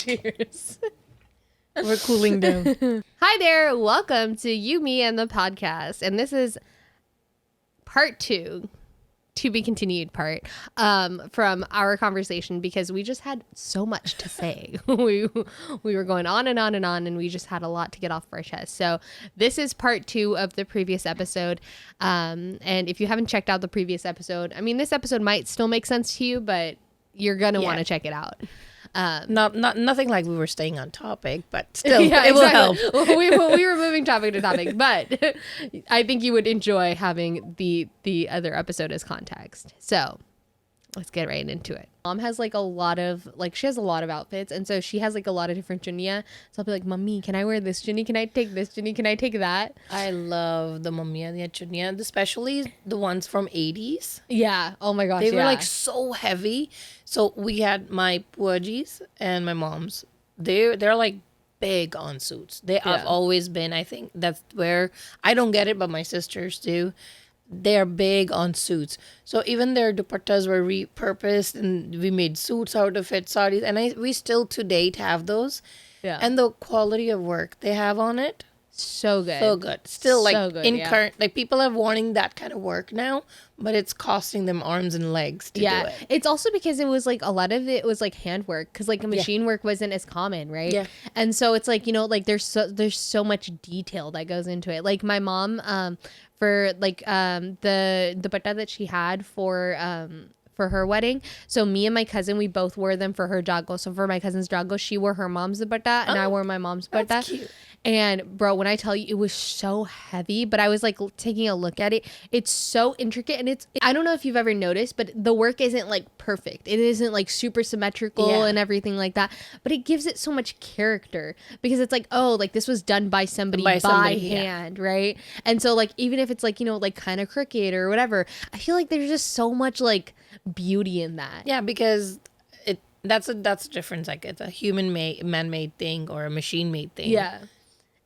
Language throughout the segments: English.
Cheers. We're cooling down. Hi there. Welcome to You, Me, and the podcast. And this is part 2, to be continued part, from our conversation because we just had so much to say. we were going on and on and on, and we just had a lot to get off our chest. So this is part 2 of the previous episode. And if you haven't checked out the previous episode, I mean, this episode might still make sense to you, but you're going to want to check it out. Nothing like we were staying on topic, but still, it will help. we were moving topic to topic, but I think you would enjoy having the other episode as context. So let's get right into it. Mom has like a lot of she has a lot of outfits, and so she has like a lot of different chuniya. So I'll be like, "Mommy, can I wear this chunni? Can I take this chunni? Can I take that?" I love the mummiya, the chuniya, especially the ones from 80s. Yeah. Oh my gosh. They were like so heavy. So we had my puajis and my mom's. They're like big on suits. They have always been. I think that's where I don't get it, but my sisters do. They're big on suits. So even their dupattas were repurposed and we made suits out of it, saris. And we still to date have those. Yeah. And the quality of work they have on it. So good. So good. Still like so good, current, like people are wanting that kind of work now, but it's costing them arms and legs to do it. It's also because it was like a lot of it was like handwork because like machine work wasn't as common, right? Yeah. And so it's like, you know, like there's so much detail that goes into it. Like my mom, for like the dupatta that she had for her wedding. So me and my cousin, we both wore them for her jago. So for my cousin's jago, she wore her mom's dupatta and I wore my mom's dupatta. That's cute. And bro, when I tell you, it was so heavy, but I was like taking a look at it. It's so intricate, and I don't know if you've ever noticed, but the work isn't like perfect. It isn't like super symmetrical and everything like that, but it gives it so much character because it's like, oh, like this was done by somebody by hand, right? And so like, even if it's like, you know, like kind of crooked or whatever, I feel like there's just so much like beauty in that. Yeah, because that's a difference. Like it's a man-made thing or a machine-made thing. Yeah.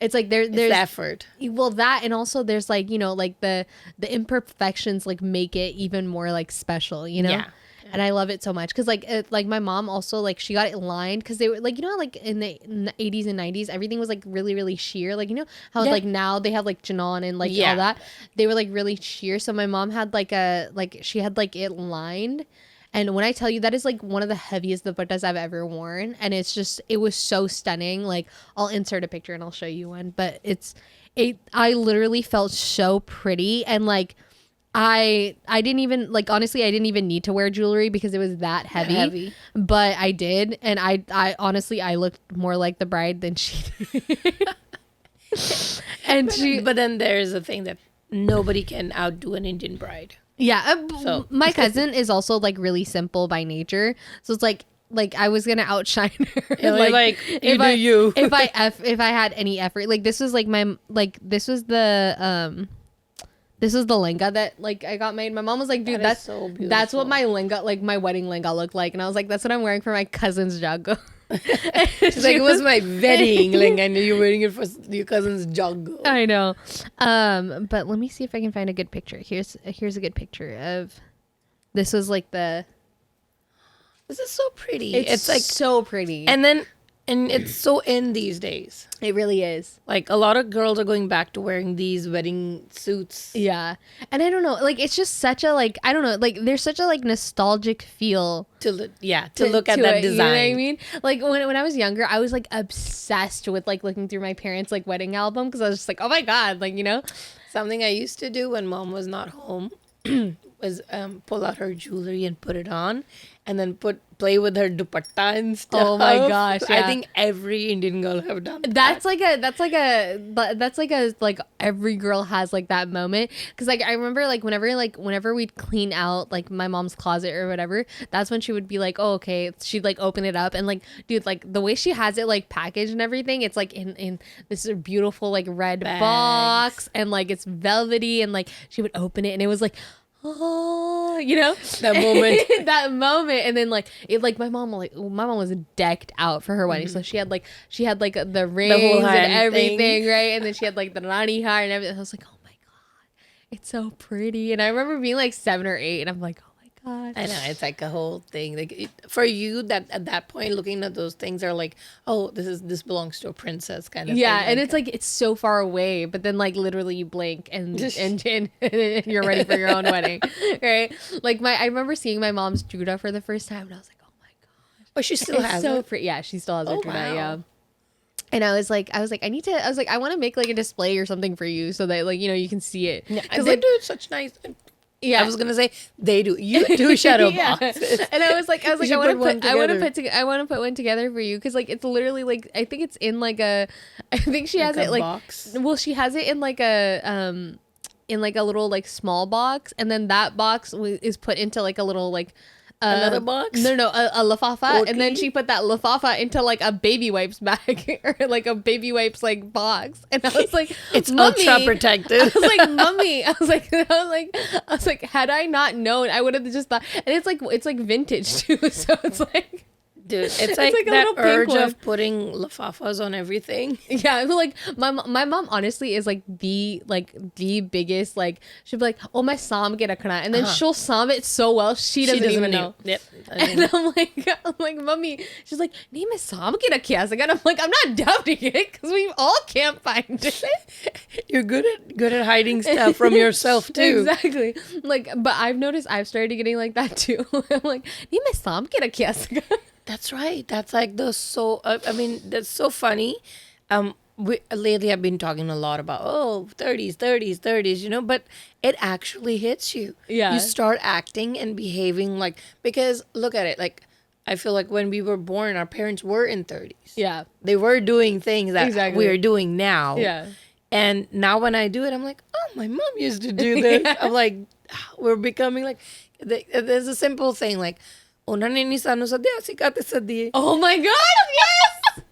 It's like there's effort. Well, that, and also there's like, you know, like the imperfections like make it even more like special, you know? Yeah. And I love it so much because like my mom also like she got it lined because they were like, you know, like in the 80s and 90s everything was like really really sheer, like, you know how like now they have like chinon and like all that, they were like really sheer. So my mom had she had like it lined. And when I tell you, that is like one of the heaviest dupattas I've ever worn. And it was so stunning. Like I'll insert a picture and I'll show you one. But I literally felt so pretty. And like, I didn't even, like, honestly, I didn't even need to wear jewelry because it was that heavy. But I did. And I honestly, I looked more like the bride than she did. But then there's a thing that nobody can outdo an Indian bride. Yeah, so my cousin is also like really simple by nature, so it's like I was gonna outshine her. If I had any effort, like this was like this was the lenga that like I got made. My mom was like, dude, that's so beautiful. That's what my lenga, like my wedding lenga looked like, and I was like, that's what I'm wearing for my cousin's jago. She's like, it was my wedding lenga and you're wearing it for your cousin's jago. I know. But let me see if I can find a good picture. Here's a good picture of this. Was like this is so pretty. It's like so pretty. And it's so in these days. It really is. Like a lot of girls are going back to wearing these wedding suits. Yeah. And I don't know, like it's just such a like, I don't know, like there's such a like nostalgic feel to look at that design. You know what I mean? Like when I was younger, I was like obsessed with like looking through my parents' like wedding album because I was just like, oh my God, like, you know? Something I used to do when mom was not home was pull out her jewelry and put it on and then play with her dupatta and stuff. Oh my gosh, yeah. I think every Indian girl have done that. That's like every girl has like that moment, because like I remember like whenever we'd clean out like my mom's closet or whatever, that's when she would be like, oh okay, she'd like open it up and like, dude, like the way she has it like packaged and everything, it's like in this beautiful like red box and like it's velvety, and like she would open it and it was like, oh, you know, that moment. And then like it, like my mom was decked out for her wedding. So she had like the rings and everything, right? And then she had like the rani hair and everything. I was like, oh my God, it's so pretty. And I remember being like 7 or 8 and I'm like, oh my god. I know, it's like a whole thing. Like for you, that at that point, looking at those things are like, oh, this belongs to a princess kind of thing. Yeah, and it's like it's so far away, but then like literally you blink and you're ready for your own wedding, right? Like I remember seeing my mom's juda for the first time, and I was like, oh my god. Oh, she still has it. Yeah, she still has her juda. Wow. Yeah. And I was like, I want to make like a display or something for you so that like, you can see it. Yeah, because they do such nice. Yeah, I was gonna say they do. You do shadow yeah. boxes. And I was like, I want to put one together for you because like it's literally like I think it's in like a, I think she has it like box. Well, she has it in like a in like a little like small box, and then that box is put into like a little like. Another box? No, a lafafa, and then she put that lafafa into like a baby wipes bag or like a baby wipes like box, and I was like, it's ultra protected. I was like, Mummy, I was like, had I not known, I would have just thought, and it's like vintage too, so it's like. Dude, it's like that urge of putting lafafas on everything. Yeah, like my mom honestly is like the biggest, like she'll be like, oh, my sam get a kana, and then she'll sam it so well she doesn't even know. Yep. And I'm like, Mummy, she's like, name is sam get a kias again. I'm like, I'm not doubting it because we all can't find it. You're good at hiding stuff from yourself too. Exactly. Like, but I've noticed I've started getting like that too. I'm like, name is sam get a kias again. That's right. That's like that's so funny. Lately I've been talking a lot about 30s, but it actually hits you. Yeah. You start acting and behaving like, because look at it, like I feel like when we were born, our parents were in 30s. Yeah. They were doing things that we are doing now. Yeah. And now when I do it, I'm like, oh, my mom used to do this. Yeah. I'm like, we're becoming like, there's a simple thing like, oh my god, yes.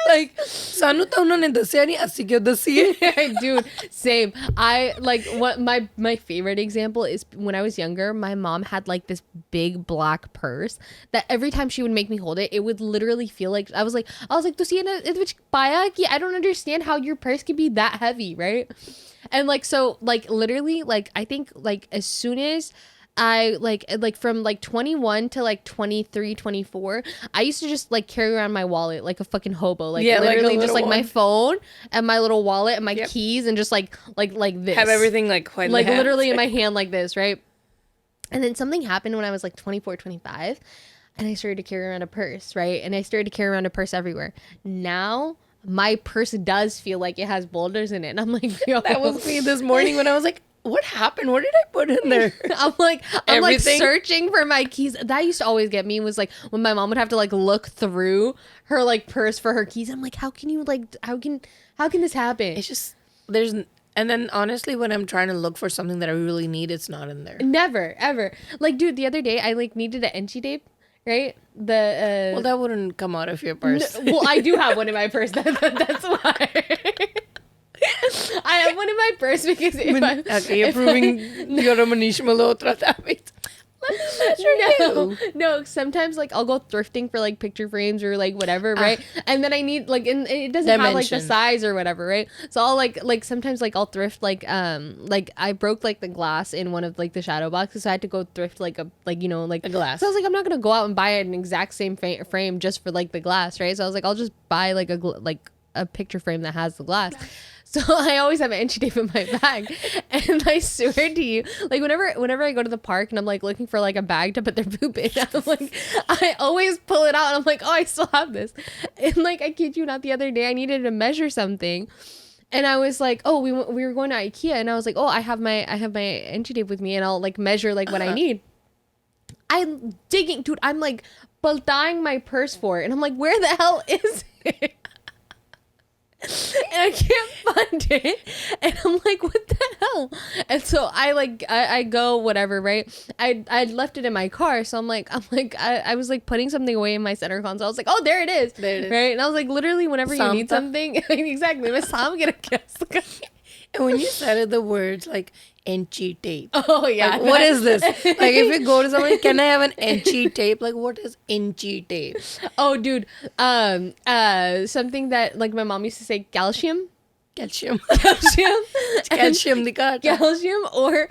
Like, sanu ta unhone dasya nahi, assi kyun dasiye? Dude, same. I like what my favorite example is when I was younger, my mom had like this big black purse that every time she would make me hold it, it would literally feel like I was like tusi I don't understand how your purse could be that heavy, right? And like so like literally like I think like as soon as I like from like 21 to like 23, 24, I used to just like carry around my wallet like a fucking hobo, like literally just like my phone and my little wallet and my keys and just like this. Have everything like quite like literally in my hand like this, right? And then something happened when I was like 24, 25 and I started to carry around a purse, right? And I started to carry around a purse everywhere. Now my purse does feel like it has boulders in it. And I'm like, yo. That was me this morning when I was like, what happened? What did I put in there? I'm like searching for my keys. That used to always get me was like when my mom would have to like look through her like purse for her keys. I'm like, how can this happen? It's just and then honestly, when I'm trying to look for something that I really need, it's not in there. Never, ever. Like, dude, the other day I like needed an enchi tape, right? Well, that wouldn't come out of your purse. Well, I do have one in my purse. That's why. I have one in my purse because you're proving you're a Manish Malhotra. That means no. Sometimes like I'll go thrifting for like picture frames or like whatever, right? And then I need like, and it doesn't have like the size or whatever, right? So I'll like sometimes like I'll thrift like I broke like the glass in one of like the shadow boxes, so I had to go thrift like a glass. So I was like, I'm not gonna go out and buy an exact same frame just for like the glass, right? So I was like, I'll just buy like a picture frame that has the glass. So I always have an enchi tape in my bag, and I swear to you, like whenever I go to the park and I'm like looking for like a bag to put their poop in, I'm like, I always pull it out and I'm like, oh, I still have this. And like, I kid you not, the other day I needed to measure something, and I was like, oh, we were going to IKEA, and I was like, oh, I have my enchi tape with me, and I'll like measure like what I need. I'm digging, dude. I'm like bultang my purse for it, and I'm like, where the hell is it? And I can't find it, and I'm like, what the hell? And so I go whatever, right? I left it in my car, so I was like putting something away in my center console. I was like, oh, there it is, right? And I was like, literally, whenever you need something, exactly. And when you said the words like enchi tape, oh yeah, like, what is this? Like, if you go to someone, can I have an enchi tape? Like, what is enchi tape? Oh, dude, something that like my mom used to say, calcium the card. Calcium or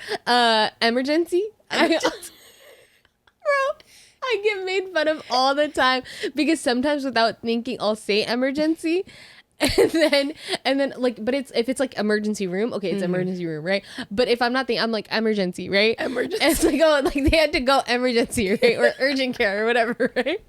emergency. Bro, I get made fun of all the time because sometimes without thinking I'll say emergency. And then like, but it's if it's like emergency room, okay, it's emergency room, right? But if I'm not thinking, I'm like emergency, right? Emergency. And it's like, oh, like they had to go emergency, right? Or urgent care or whatever, right?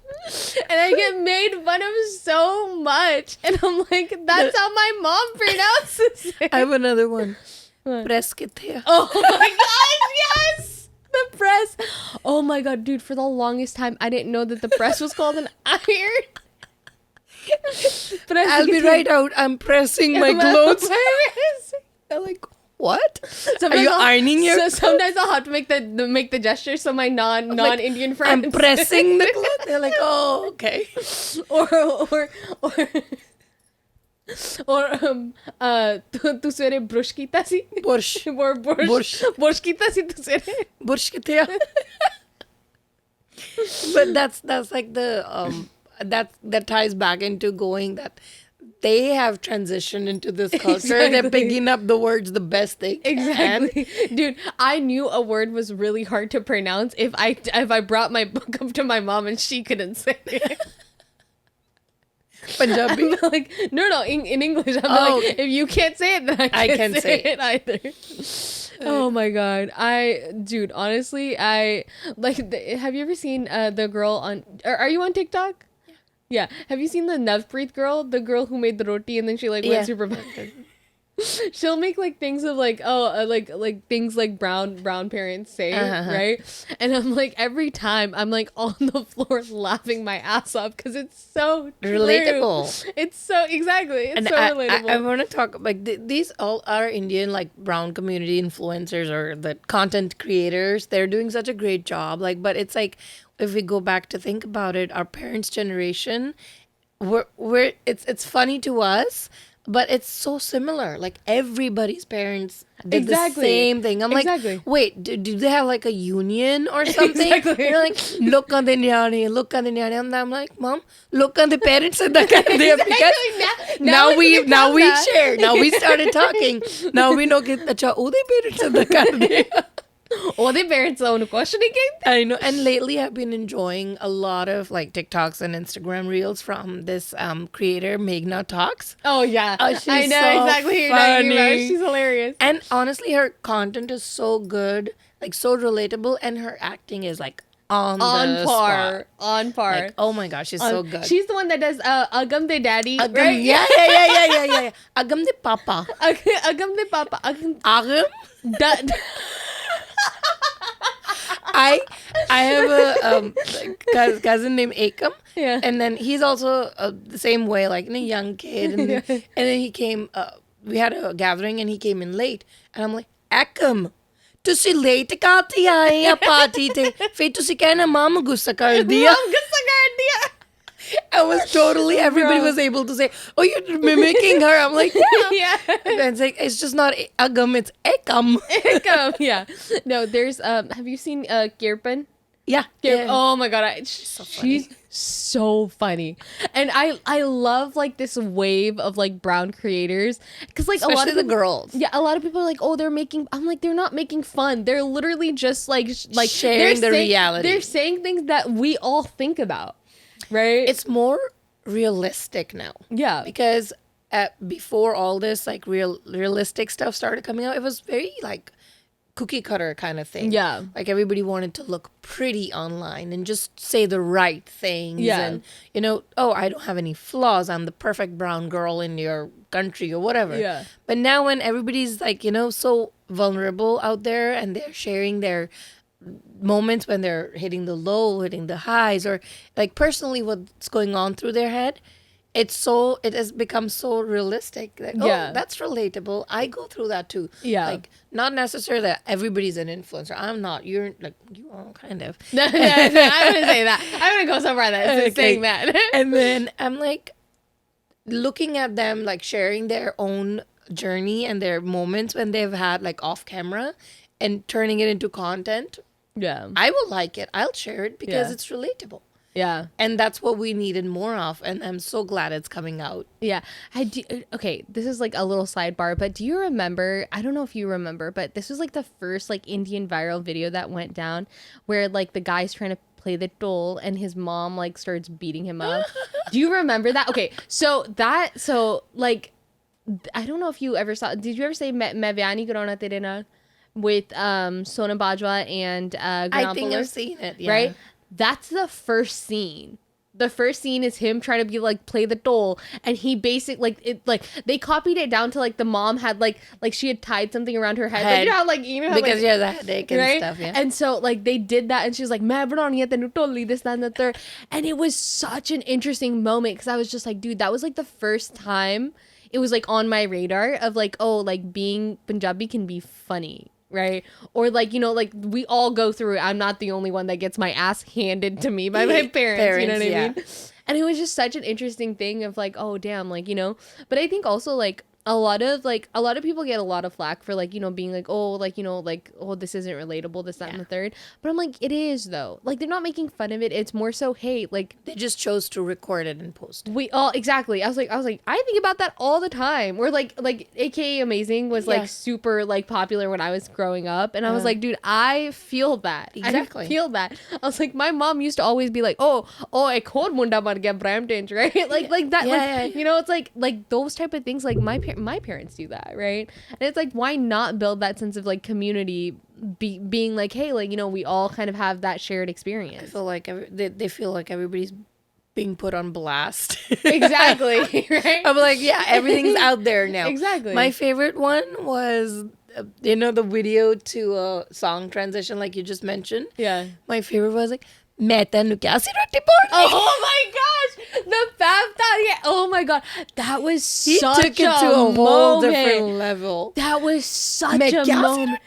And I get made fun of so much, and I'm like, that's how my mom pronounces it. I have another one. Press kithe. Oh my gosh, yes, the press. Oh my god, dude, for the longest time, I didn't know that the press was called an iron. But I'll be right out. I'm pressing my clothes. I'm like, what? Are you ironing your clothes? Sometimes I'll have to make the gesture so my non-Indian friends. I'm pressing the clothes. They're like, oh, okay. or tu swere brush kita si? Brush kita si tu swere. Brush kita. But that's like the that ties back into going that they have transitioned into this culture. Exactly. They're picking up the words the best they can. Exactly. Dude, I knew a word was really hard to pronounce if I brought my book up to my mom and she couldn't say it. Punjabi? Like, no, in English. I'm like, if you can't say it, then I can't say it either. Oh my god. Dude, honestly, have you ever seen the girl on, are you on TikTok? Yeah. Have you seen the Navpreet girl? The girl who made the roti and then she like went super bad. She'll make like things of like, like things like brown parents say, right? And I'm like, every time I'm like on the floor laughing my ass off because it's so relatable. It's so exactly. It's so relatable. I want to talk like these all are Indian like brown community influencers or the content creators. They're doing such a great job. Like, but it's like if we go back to think about it, our parents' generation, it's funny to us. But it's so similar. Like everybody's parents did the same thing. I'm like, wait, do they have like a union or something? Exactly. You're like, look on the nyani. And I'm like, Mom, look on the parents. Because now we share. Now we started talking. Now we know that acha ode parents I know. And lately I've been enjoying a lot of like TikToks and Instagram reels from this creator, Meghna Talks. Oh yeah. I know so exactly who you're talking about. She's hilarious. And honestly, her content is so good, like so relatable, and her acting is like on par. Like, oh my gosh, she's so good. She's the one that does Agam de Daddy, Agam, right? Yeah. Agam de Papa. Agam de Papa. Agam? I have a cousin named Akam, and then he's also the same way, like a young kid, and then he came. We had a gathering, and he came in late, and I'm like, Akam, ਤੁਸੀਂ late ਕਾਤੀ ਆਏ ਆ party ਤੇ ਫਿਰ ਤੁਸੀਂ ਕਹਿਣਾ ਮਮ ਗੁੱਸਾ ਕਰ ਦਿਆ I was totally, everybody was able to say, oh, you're mimicking her. I'm like, yeah. And it's like, it's just not Agam, it's Ekam. Ekam, yeah. No, there's, have you seen Kirpan? Yeah. Oh my god, she's so funny. And I love like this wave of like brown creators because like especially a lot of the girls. Yeah, a lot of people are like, oh, they're making. I'm like, they're not making fun. They're literally just like sharing the reality. They're saying things that we all think about. Right? It's more realistic now. Yeah. Because before all this like realistic stuff started coming out, it was very like cookie cutter kind of thing. Yeah. Like everybody wanted to look pretty online and just say the right things. Yeah. And, oh, I don't have any flaws. I'm the perfect brown girl in your country or whatever. Yeah. But now when everybody's like, so vulnerable out there and they're sharing their moments when they're hitting the low, hitting the highs, or like personally what's going on through their head, it has become so realistic that, oh, that's relatable. I go through that too. Yeah. Like not necessarily that everybody's an influencer. I'm not. You're like, you are kind of. No, I wouldn't say that. I wouldn't go so far that saying that. And then I'm like looking at them like sharing their own journey and their moments when they've had like off camera and turning it into content. Yeah. I will like it. I'll share it because it's relatable. Yeah. And that's what we needed more of. And I'm so glad it's coming out. Yeah. Okay, this is like a little sidebar, but do you remember, I don't know if you remember, but this was like the first like Indian viral video that went down where like the guy's trying to play the dole, and his mom like starts beating him up. Do you remember that? Okay, so like, I don't know if you ever saw. Did you ever say "Me Vyani Corona Tere Naal" with Sonam Bajwa and I think I've seen it. Yeah. Right? That's the first scene. The first scene is him trying to be like play the dole, and he basically they copied it down to like the mom had like she had tied something around her head. Like, you know how, because like, she has a headache and right? stuff. Yeah. And so like they did that, and she was like, "Main banani hai tenu totally this, that, and the third." And it was such an interesting moment because I was just like, dude, that was like the first time it was like on my radar of like, oh, like being Punjabi can be funny. Right? Or like, you know, like we all go through it. I'm not the only one that gets my ass handed to me by my parents, you know what I mean? And it was just such an interesting thing of like, oh damn, like, you know. But I think also like a lot of people get a lot of flack for like, you know, being like, oh, like, you know, like, oh, this isn't relatable, this, that, and the third. But I'm like, it is though. Like, they're not making fun of it. It's more so, hey, like, they just chose to record it and post it. We all exactly. I was like, I think about that all the time. Or like AKA Amazing was like super like popular when I was growing up, and I was like, dude, I feel that. Exactly. I feel that. I was like, my mom used to always be like, oh, ek aur munda ban gaya Brampton, right? like that. Like, you know, it's like those type of things. Like my parents do that, right? And it's like, why not build that sense of like community, being like, hey, like, you know, we all kind of have that shared experience. I feel like they feel like everybody's being put on blast. Exactly. Right? I'm like, yeah, everything's out there now. Exactly. My favorite one was you know, the video to a song transition like you just mentioned. Yeah. My favorite was like, मैं तेनू क्या सी रोटी पाउंगी? Oh my gosh, the fact that oh my god, that was he such took it to a whole different level. That was such a moment.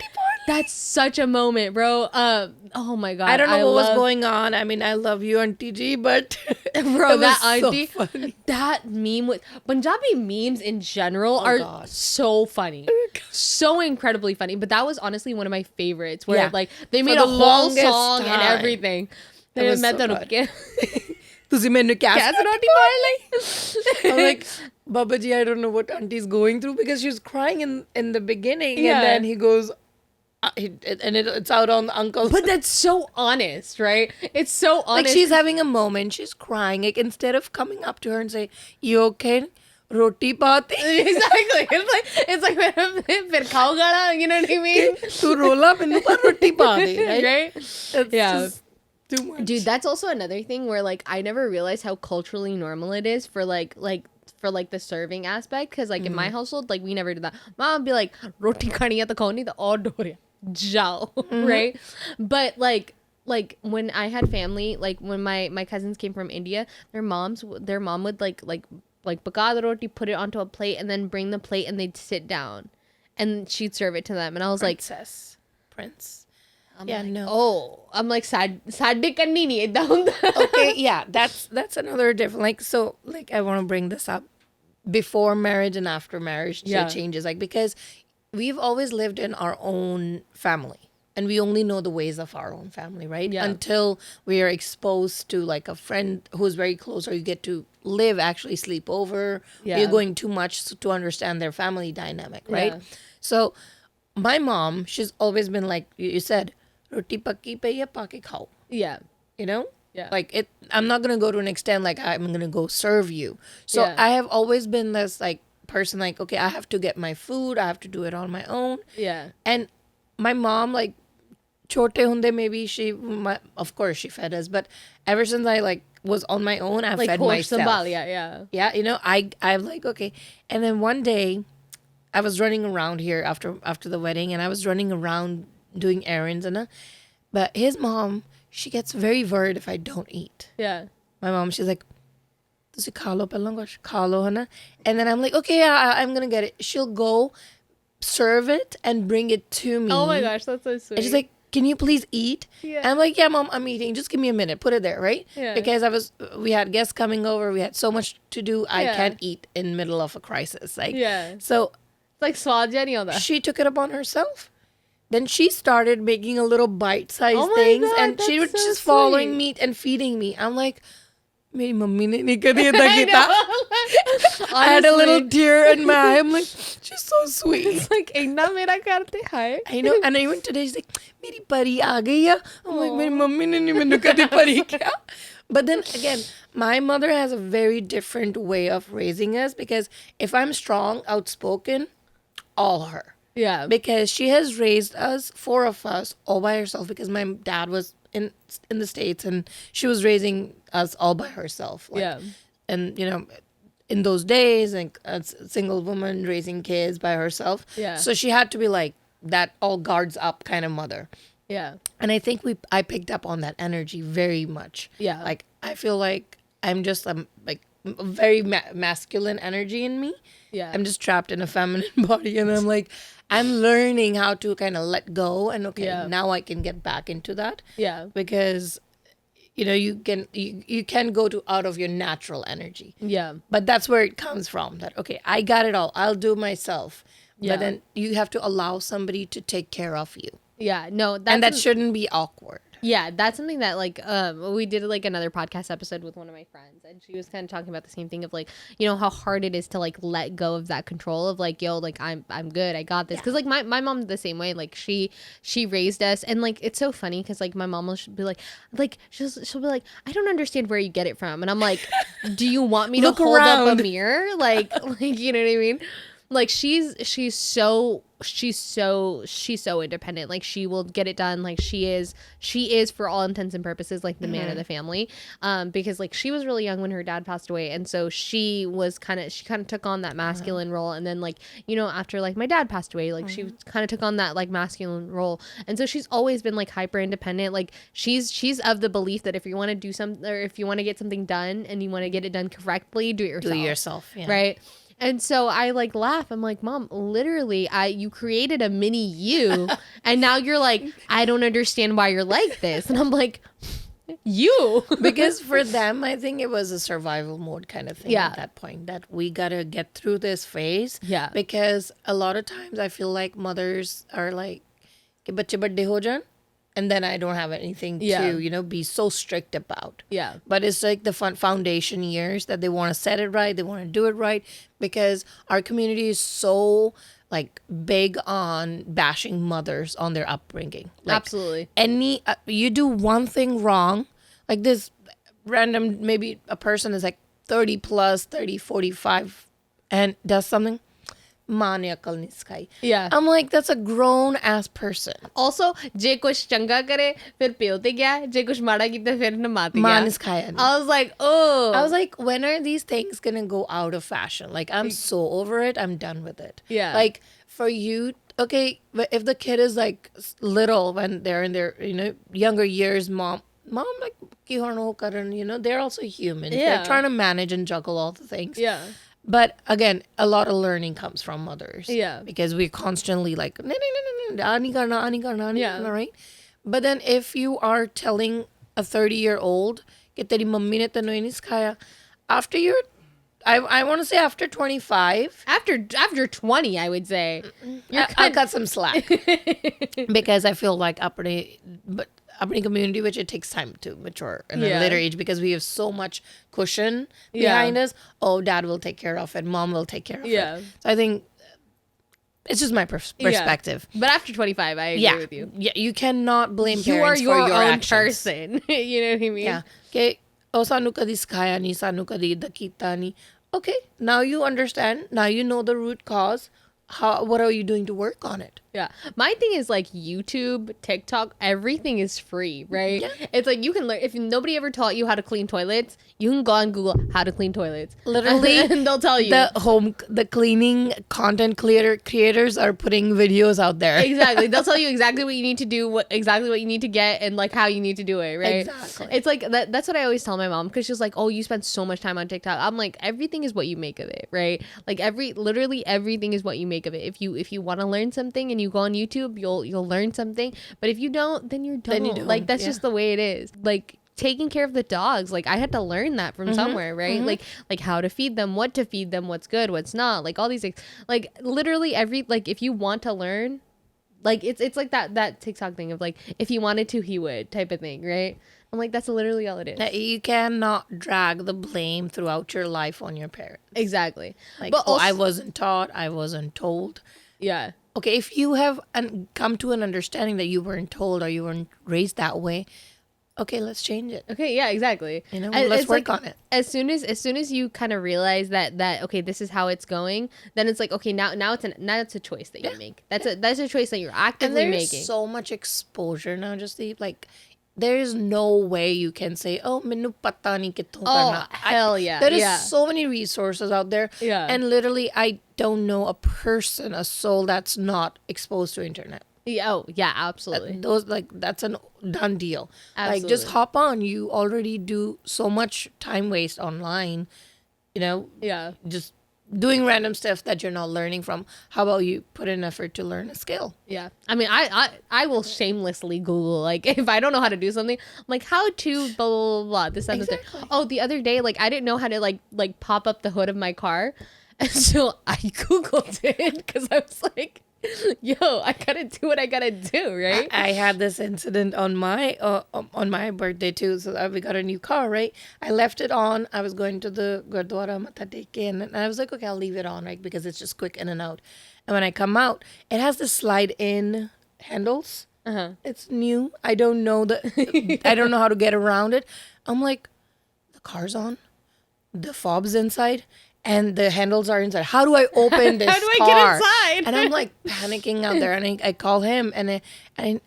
That's such a moment, bro. Oh my god, I don't know what was going on. I mean, I love you, Auntie G, but bro, that auntie, so funny. That meme with Punjabi memes in general are so funny, so incredibly funny. But that was honestly one of my favorites, where like they made a whole song and everything. That was so good. ਤੁਸੀਂ ਮੈਨੂੰ ਕਿਆ ਰੋਟੀ ਪਾਉਣ ਲਈ? I'm like, Baba ji, I don't know what auntie's going through, because she was crying in the beginning, and then he goes, and it's out on the uncle. But that's so honest, right? It's so honest. Like, she's having a moment, she's crying. Like, instead of coming up to her and say, "You okay? Roti paati." Exactly. It's like fir khaoga na, you know what I mean? Tu rola pinnu pa roti pa de, right? It's just too much. Dude, that's also another thing where like I never realized how culturally normal it is for for the serving aspect, because like in my household, like we never did that. Mom would be like, roti khani hai to khani to aur dorya jao, right? But like when I had family, like when my cousins came from India, their mom would like paka the roti, put it onto a plate, and then bring the plate, and they'd sit down and she'd serve it to them, and I was Prince. I'm like sad karni nahi idda. Okay, yeah, that's another different, like, so like I want to bring this up before marriage and after marriage changes, like, because we've always lived in our own family and we only know the ways of our own family, right? Until we are exposed to like a friend who's very close, or you get to actually sleep over. You're going too much to understand their family dynamic, right? So my mom, she's always been like you said, roti pakki pe ya pa ke khao. Yeah. You know? Yeah. Like, I'm not going to go to an extent like I'm going to go serve you. So I have always been this like person, like, okay, I have to get my food. I have to do it on my own. Yeah. And my mom, like, chote hunde, maybe of course she fed us, but ever since I like was on my own, I've fed myself. Yeah. You know, I'm like, okay. And then one day I was running around here after the wedding, and I was running around doing errands, but his mom, she gets very worried if I don't eat. Yeah. My mom, she's like, "Tusi kha lo pehlan kuch, kha lo, hai na?" And then I'm like, okay, yeah, I'm gonna get it. She'll go serve it and bring it to me. Oh my gosh, that's so sweet. And she's like, "Can you please eat?" Yeah. And I'm like, "Yeah, Mom, I'm eating. Just give me a minute. Put it there, right?" Yeah. Because we had guests coming over. We had so much to do. I can't eat in the middle of a crisis. Like, so like swad ja nahi aunda. She took it upon herself. Then she started making a little bite-sized things, and she was just following me and feeding me. I'm like, "Meri mummy ne nahi kabhi aida kita." I had a little tear in my eye. I'm like, She's so sweet. It's like, "Inna mera karte hai." I know. And even today, she's like, "Meri pari aa gayi hai." I'm like, "Meri mummy ne nahi mainu kade pari kya?" But then again, my mother has a very different way of raising us, because if I'm strong, outspoken, all her. Yeah. Because she has raised us, four of us, all by herself, because my dad was in the States and she was raising us all by herself. Like, Yeah. And, you know, in those days, like a single woman raising kids by herself. Yeah. So she had to be like that all guards up kind of mother. Yeah. And I think I picked up on that energy very much. Yeah. Like, I feel like I'm just like a very masculine energy in me. Yeah. I'm just trapped in a feminine body, and I'm like, I'm learning how to kind of let go, and now I can get back into that. Yeah. Because, you know, you can go to out of your natural energy. Yeah. But that's where it comes from. That, okay, I got it all. I'll do myself. Yeah. But then you have to allow somebody to take care of you. Yeah. No, And that shouldn't be awkward. Yeah, that's something that, like, we did, like, another podcast episode with one of my friends, and she was kind of talking about the same thing of, like, you know, how hard it is to, like, let go of that control of, like, yo, like, I'm good, I got this. Because, like, my mom the same way, like, she raised us, and, like, it's so funny, because, like, my mom will be like, she'll be like, I don't understand where you get it from, and I'm like, do you want me to hold up a mirror? Like, you know what I mean? Like, she's so independent. Like, she will get it done. Like, she is for all intents and purposes, like, the man of the family. Because, like, she was really young when her dad passed away, and so she kind of took on that masculine role. And then, like, you know, after, like, my dad passed away, like, she kind of took on that, like, masculine role. And so she's always been, like, hyper independent. Like, she's of the belief that if you want to do something, or if you want to get something done and you want to get it done correctly, do it yourself. Do it yourself, yeah. Right? And so I, like, laugh. I'm like, Mom, literally, you created a mini you, and now you're like, I don't understand why you're like this. And I'm like, you. Because for them, I think it was a survival mode kind of thing at that point, that we got to get through this phase. Yeah. Because a lot of times I feel like mothers are like, "Ke bacche badde ho jaan," and then I don't have anything to, you know, be so strict about. Yeah. But it's like the foundation years that they want to set it right. They want to do it right, because our community is so, like, big on bashing mothers on their upbringing. Like, Absolutely. You do one thing wrong, like this random, maybe a person is like 30 plus, 30, 45, and does something. Yeah. I'm like, that's a grown ass person. Also, जे कुछ चंगा करे फिर प्योते गया, जे कुछ माड़ा कीता फिर नमाते गया. I was like, oh. I was like, when are these things gonna go out of fashion? Like, I'm so over it. I'm done with it. Yeah. Like, for you, okay, if the kid is like little, when they're in their, you know, younger years, mom, like, you know, they're also human. Yeah. They're trying to manage and juggle all the things. Yeah. But again, a lot of learning comes from mothers. Yeah. Because we're constantly like, ani karna, right? But then if you are telling a 30-year-old, "Ke teri mummy ne tenu nahi sikhaya," after you're, I want to say after 25. After 20, I would say. I'll cut some slack. Because I feel like अपनी community, which it takes time to mature in a later age, because we have so much cushion behind us. Oh, dad will take care of it. Mom will take care of it. So I think it's just my perspective. But after 25, I agree with you. Yeah, you cannot blame You parents are your for your own actions. person. You know what I mean? Yeah. Okay. Oh, sanu kadi sikhaya nahi, sanu kadi ida kita nahi. Okay, now you understand. Now you know the root cause. What are you doing to work on it? Yeah. My thing is, like, YouTube, TikTok, everything is free, right? Yeah. It's like, you can learn. If nobody ever taught you how to clean toilets, you can go on Google how to clean toilets. Literally. And they'll tell you. The cleaning content creators are putting videos out there. Exactly. They'll tell you exactly what you need to do, exactly what you need to get, and, like, how you need to do it, right? Exactly. It's like, that's what I always tell my mom, because she's like, oh, you spend so much time on TikTok. I'm like, everything is what you make of it, right? Like, literally everything is what you make of it. If you want to learn something and you go on YouTube, you'll learn something. But if you don't, then you don't. Like, that's just the way it is. Like, taking care of the dogs, like, I had to learn that from somewhere, right? Like how to feed them, what to feed them, what's good, what's not, like, all these things. Like, literally like, if you want to learn, like, it's like that TikTok thing of, like, if he wanted to, he would, type of thing, right? I'm like, that's literally all it is. You cannot drag the blame throughout your life on your parents. Exactly. Like, but also, I wasn't taught, I wasn't told. Yeah. Okay, if you have come to an understanding that you weren't told or you weren't raised that way, okay, let's change it. Okay, yeah, exactly. Let's work on it. As soon as you kind of realize that okay, this is how it's going, then it's like, okay, now it's a choice that you make. That's a choice that you're actively and there's making. so much exposure now, Jasdeep. Like, there is no way you can say, oh, minu pata nahi kitthon karna. Hell yeah. There is so many resources out there. Yeah. And literally, I don't know a person, a soul that's not exposed to internet. Yeah, oh, yeah, absolutely. That's a done deal. Absolutely. Like, just hop on. You already do so much time waste online, Yeah. just doing random stuff that you're not learning from. How about you put in effort to learn a skill? Yeah. I mean, I will shamelessly Google, like, if I don't know how to do something, I'm like, how to blah, blah, blah, blah, this, and Exactly. that. Oh, the other day, like, I didn't know how to, like pop up the hood of my car. And so I Googled it because I was like, yo, I gotta do what I gotta do, right? I had this incident on my birthday too. So we got a new car, right? I left it on. I was going to the Gurdwara Matha Teke, and I was like, okay, I'll leave it on, right? Because it's just quick in and out. And when I come out, it has the slide in handles. Uh-huh. It's new. I don't know I don't know how to get around it. I'm like, the car's on, the fob's inside, and the handles are inside. How do I open this car? How do I get inside? And I'm like panicking out there. And I call him, and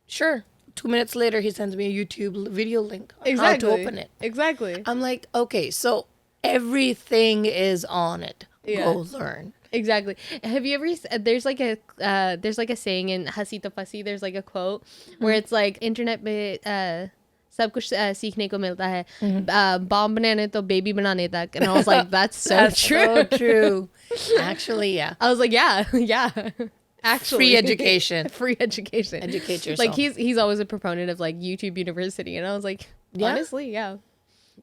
sure, 2 minutes later, he sends me a YouTube video link on how to open it. Exactly. I'm like, okay, so everything is on it. Yeah. Go learn. Exactly. Have you ever? There's like a saying in Hasi to Fasi. There's like a quote where it's like internet में सब कुछ सीखने को मिलता है bomb बनाने तो baby बनाने तक, and I was like, that's so true. So true. Actually, yeah. I was like, yeah. Actually, Free education. Free education. Educate yourself. Like he's always a proponent of like YouTube University, and I was like, honestly, yeah.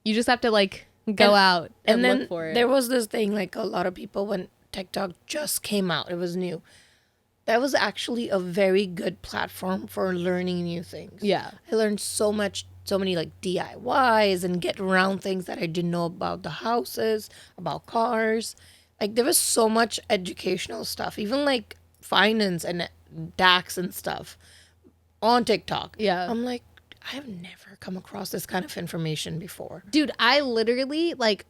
You just have to like go out and then look for it. There was this thing, like, a lot of people, when TikTok just came out, it was new. That was actually a very good platform for learning new things. Yeah. I learned so many like DIYs and get around things that I didn't know about the houses, about cars. Like, there was so much educational stuff, even like finance and tax and stuff on TikTok. Yeah. I'm like, I've never come across this kind of information before. Dude, I literally like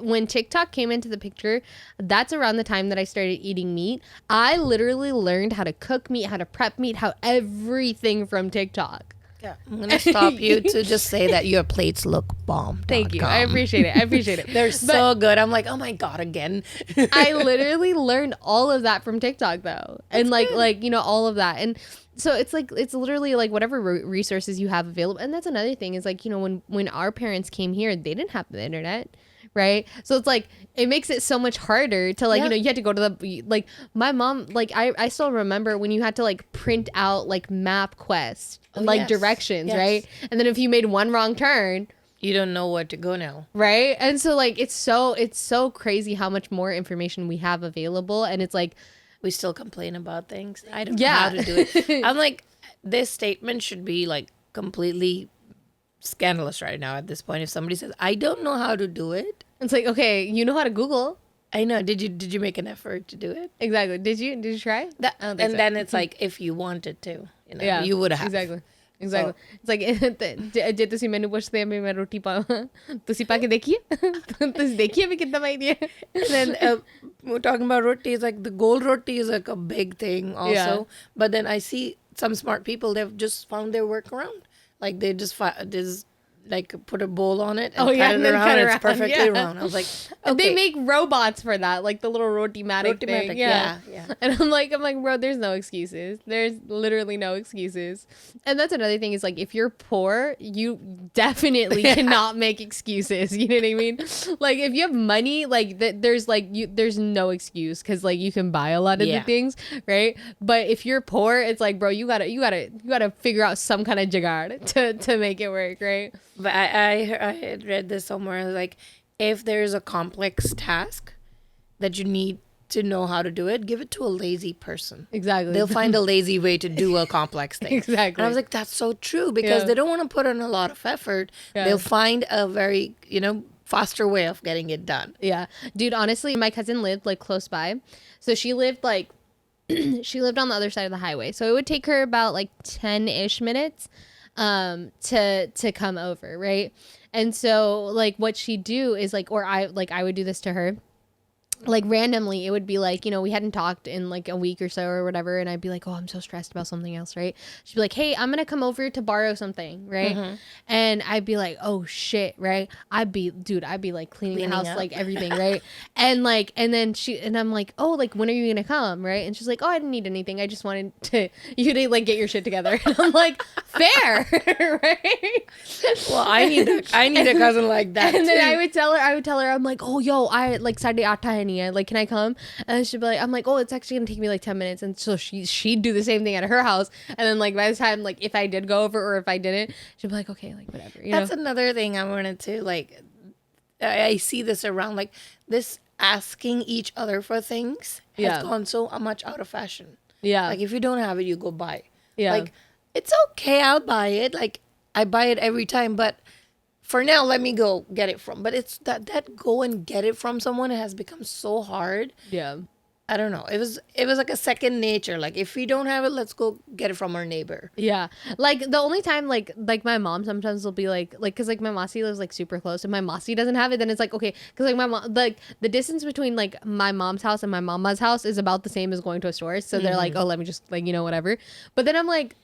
when TikTok came into the picture, that's around the time that I started eating meat. I literally learned how to cook meat, how to prep meat, how everything from TikTok. Yeah, I'm going to stop you to just say that your plates look bomb. Thank you. I appreciate it. They're so good. I'm like, oh my God, again. I literally learned all of that from TikTok though. And like, you know, all of that. And so it's like, it's literally like whatever resources you have available. And that's another thing is like, you know, when our parents came here, they didn't have the internet. Right. So it's like, it makes it so much harder to like, you know, you had to go to the, like my mom, like I still remember when you had to like print out like MapQuest, directions. Yes. Right. And then if you made one wrong turn, you don't know where to go now. Right. And so like, it's so crazy how much more information we have available. And it's like, we still complain about things. I don't know how to do it. I'm like, this statement should be like completely scandalous right now at this point. If somebody says, I don't know how to do it. It's like, okay, you know how to Google. I know. Did you make an effort to do it? Exactly. Did you try? Then it's like, if you wanted to, you know, you would have. Exactly. So, it's like, जे तुसी मैंने पूछते हैं मैं रोटी पाऊँ तुसी पाके देखिए तुसी देखिए मैं कितना पाई दिया. And then we're talking about roti. It's like the gold roti is like a big thing also. Yeah. But then I see some smart people, they've just found their workaround. Like they just like put a bowl on it and cut it around. It's perfectly round. I was like, okay. They make robots for that, like the little roti-matic thing. Yeah. And I'm like, bro, there's no excuses. There's literally no excuses. And that's another thing is like, if you're poor, you definitely cannot make excuses. You know what I mean? Like if you have money, like there's no excuse because like you can buy a lot of the things, right? But if you're poor, it's like, bro, you gotta figure out some kind of jugaad to make it work, right? But I had read this somewhere, like if there's a complex task that you need to know how to do it, give it to a lazy person. Exactly. They'll find a lazy way to do a complex thing. Exactly. And I was like, that's so true, because they don't want to put in a lot of effort. They'll find a very, faster way of getting it done. Yeah. Dude, honestly, my cousin lived like close by. So she lived like she lived on the other side of the highway. So it would take her about like 10-ish minutes to come over, right? And so like what she'd do is like, or I would do this to her. Like randomly, it would be like, we hadn't talked in like a week or so or whatever, and I'd be like, oh, I'm so stressed about something else, right? She'd be like, hey, I'm gonna come over to borrow something, right? And I'd be like, oh shit, right? I'd be like cleaning the house, up. Like everything, right? and I'm like, oh, like when are you gonna come, right? And she's like, oh, I didn't need anything, I just wanted you to like get your shit together. And I'm like, fair. Right? Well, I need a cousin like that. And then I would tell her, I'm like, oh, yo, I like Saturday aata hai, like, can I come? And she'd be like, I'm like, oh, it's actually gonna take me like 10 minutes. And so she'd do the same thing at her house. And then like by the time, like if I did go over or if I didn't, she'd be like, okay, like whatever. That's another thing I wanted to like, I see this around, like this asking each other for things has gone so much out of fashion. Yeah. Like if you don't have it, you go buy. Yeah. Like it's okay, I'll buy it. Like I buy it every time, but for now, let me go get it from. But it's that go and get it from someone has become so hard. Yeah. I don't know. It was like a second nature. Like if we don't have it, let's go get it from our neighbor. Yeah. Like the only time like my mom sometimes will be like cause like my Masi lives like super close. If my Masi doesn't have it, then it's like okay. Cause like my mom, like the distance between like my mom's house and my mama's house is about the same as going to a store. So they're like, oh, let me just like, whatever. But then I'm like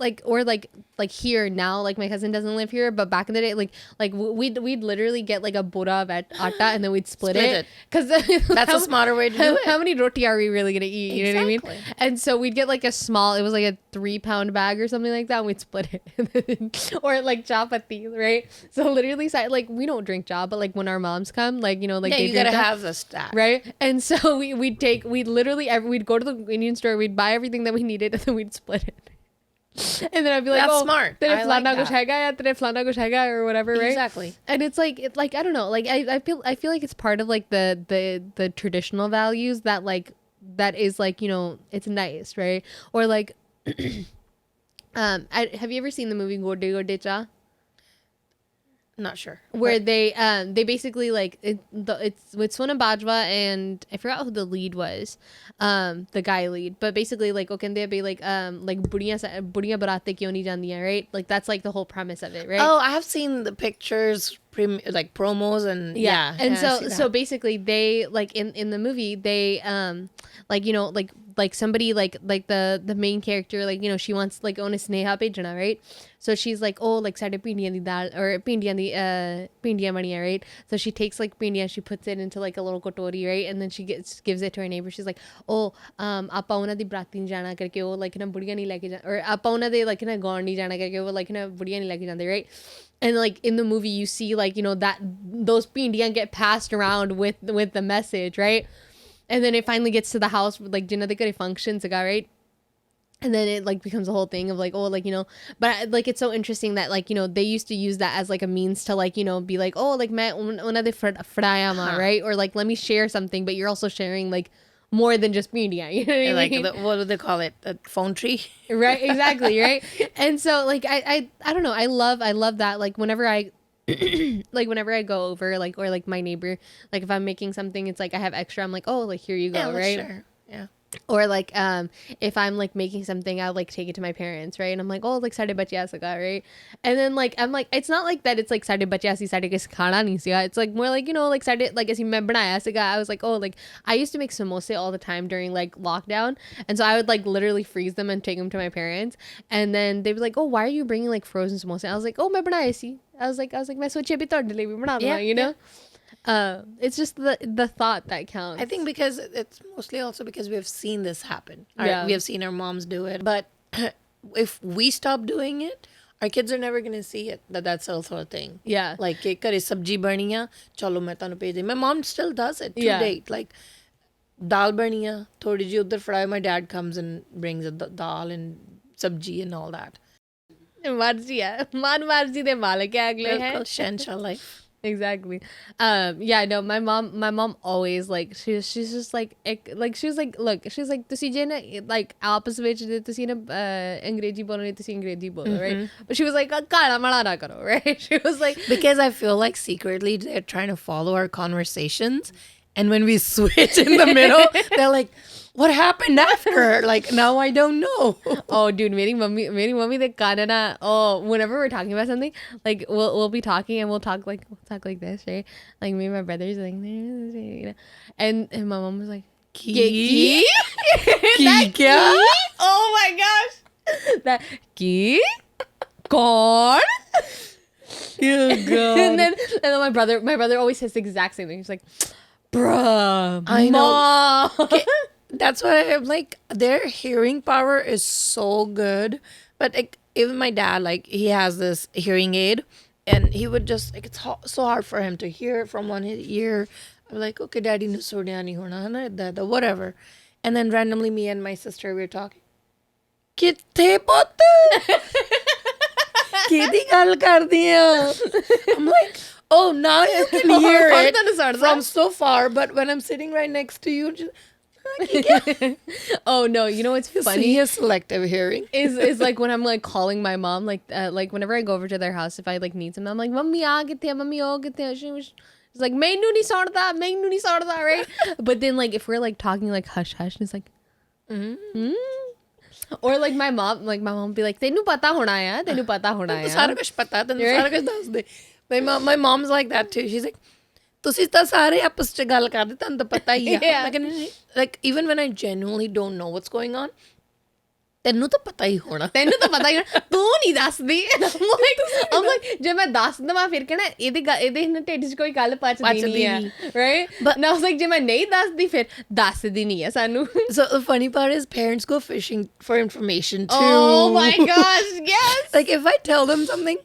here now, like my cousin doesn't live here, but back in the day, like we'd literally get like a bura of atta and then we'd split it. Cause that's a smarter way to do it. How many roti are we really gonna eat? You know what I mean? And so we'd get like it was like a 3-pound bag or something like that, and we'd split it. Or like chapati, right? So literally like we don't drink cha, but like when our moms come, like like you gotta have the stack, right? And so we'd go to the Indian store, we'd buy everything that we needed, and then we'd split it. And then I'd be like, that's smart. I like that. Or whatever, right? Exactly. And it's like I don't know, like I feel like it's part of like the traditional values that like that is like it's nice, right? Or like have you ever seen the movie Gode Gode Cha? Not sure. Where they basically like it's with Sona Bajwa and I forgot who the lead was, the guy lead, but basically like okay, they'd be like buriya barate kyun nahi jandiyan, right? Like that's like the whole premise of it, right? Oh, I have seen the pictures, like promos, and yeah. And so basically they like in the movie they like somebody like the main character, like she wants like own a sneha bhejna, right? So she's like, oh, like sade pindiyan di dal or pindiyan baniya, right? So she takes like pindiyan, she puts it into like a little kotori, right? And then she gives it to her neighbor. She's like, oh, apa ona di brati jana karke wo like na budiya nahi leke jana, or apa ona de like na gaun nahi jana karke wo like na budiya nahi leke jande, right? And like in the movie you see like that those pindiyan get passed around with the message, right? And then it finally gets to the house, like jinna de kare functions aga, right? And then it like becomes a whole thing of like, oh, like but like it's so interesting that like they used to use that as like a means to like be like, oh, like main una de fraya ma, right? Or like let me share something, but you're also sharing like more than just media, you know what I mean? Like what do they call it, a phone tree? Right, exactly. Right. And so like I don't know, I love that, like whenever I like whenever I go over like, or like my neighbor, like if I'm making something, it's like I have extra, I'm like, oh, like here you go, yeah, right? Sure. Yeah. Or like if I'm like making something, I'll like take it to my parents, right? And I'm like, oh, like sade bachya saga, right? And then like I'm like, it's not like that it's like sade bachya si sade kis khana nahi siga. It's like more like like sade like as main banaya saga. I was like, oh, like I used to make samosa all the time during like lockdown, and so I would like literally freeze them and take them to my parents, and then they'd be like, oh, why are you bringing like frozen samosa? I was like, oh, main banaya si. I was like main soche bhi tod le bhi bana duna, you know. It's just the thought that counts. I think because it's mostly also because we have seen this happen. We have seen our moms do it. But if we stop doing it, our kids are never going to see it, that's also a thing. Yeah. Like, kare sabji baniya, chalo main tanu bhej. My mom still does it to date. Like, dal baniya, thodi ji udhar fry. My dad comes and brings a dal and sabji and all that. Marzi hai. Man marzi de malik hai agle hai. Shansha life. Exactly. Yeah, no, my mom always like she's just like she was like look, she's like ਤੁਸੀਂ ਜੇ ਨਾ like ਆਪਸ ਵਿੱਚ ਜੇ ਤੁਸੀਂ ਨਾ ਅੰਗਰੇਜ਼ੀ ਬੋਲਣੀ ਤੁਸੀਂ ਅੰਗਰੇਜ਼ੀ ਬੋਲੋ, right? But she was like ਕਾਲਾ ਮਾਲਾ ਨਾ ਕਰੋ, right? She was like because I feel like secretly they're trying to follow our conversations, and when we switch in the middle, they're like, what happened after? Like, now I don't know. oh dude, मेरी mummy the kana oh, whenever we're talking about something, like we'll be talking and we'll talk like this, right? Like me and my brothers like, you know, and my mom was like Ki? That Ki? oh my gosh, that ki corn. Oh god. and then my brother always says the exact same thing. He's like, bruh, I know. Mom. Okay, that's why I'm like, their hearing power is so good. But like, even my dad, like, he has this hearing aid, and he would just like, it's so hard for him to hear from one ear. I'm like, okay, daddy, no sorry, whatever. And then randomly, me and my sister, we were talking. Kithe putt? Kidi gal kardi hai? I'm like, oh, now you can hear it from so far. But when I'm sitting right next to you, just, oh no, you know what's funny? He has selective hearing. is like when I'm like calling my mom, like whenever I go over to their house, if I like need something, I'm like, Mummy aa kithe hai, Mummy oh kithe hai. She's like, mainu nahi saudda, right? But then like if we're like talking like hush hush, and it's like or like my mom will be like, tenu pata hona hai, tenu pata hona hai. Sara kuch pata, tenu sara kuch das de. My mom's like that too. She's like, ਤੁਸੀਂ ਤਾਂ ਸਾਰੇ ਆਪਸ ਚ ਗੱਲ ਕਰਦੇ, ਤੁਹਾਨੂੰ ਤਾਂ ਪਤਾ ਹੀ ਆ। Like even when I genuinely don't know what's going on, ਤੈਨੂੰ ਤਾਂ ਪਤਾ ਹੀ ਹੋਣਾ, ਤੂੰ ਨਹੀਂ ਦੱਸਦੀ। I'm like ਜੇ ਮੈਂ ਦੱਸ ਦਵਾਂ ਫਿਰ ਕਹਿਣਾ ਇਹਦੇ ਢਿੱਡ 'ਚ ਕੋਈ ਗੱਲ ਪਚਦੀ ਨਹੀਂ ਹੈ, right? But I was like ਜੇ ਮੈਂ ਨਹੀਂ ਦੱਸਦੀ ਫਿਰ ਦੱਸਦੀ ਨਹੀਂ ਹੈ ਸਾਨੂੰ। So the funny part is parents go fishing for information too. Oh my gosh, yes. Like if I tell them something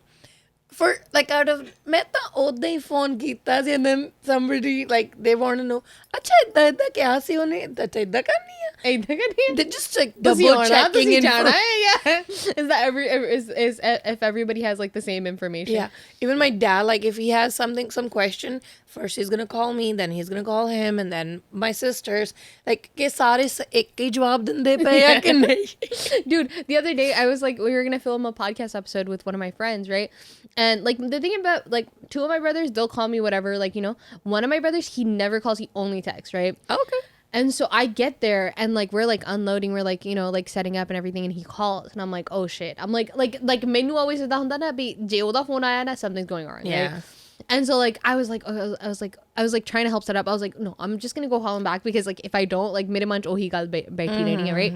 for like out of ਮੈਂ ਤਾਂ ਉਦਾਂ ਹੀ ਫੋਨ ਕੀਤਾ ਸੀ, and then somebody like they want to know, ਅੱਛਾ ਏਦਾਂ ਕਿਹਾ ਸੀ ਉਹਨੇ, ਏਦਾਂ ਕਰਨੀ ਆ, they just like double checking in yeah. Is that is if everybody has like the same information? Yeah, even my dad, like if he has some question, first he's gonna call me, then he's gonna call him, and then my sisters, like ke sare ek hi jawab dinde pe ya ki nahi. Dude, the other day I was like, we were gonna film a podcast episode with one of my friends, right? And like the thing about like two of my brothers, they'll call me whatever, like, you know, one of my brothers, he never calls, he only texts, right? Okay. And so I get there and like we're like unloading, we're like, you know, like setting up and everything, and he calls and I'm like, oh shit. I'm like menu always ida hunda na bhi je oda phone aaya na, something's going on, yeah, right? And so like I was like trying to help set up. I was like, no, I'm just gonna go call him back, because like if I don't, like mid munch, oh he got baiti nahi hai, right?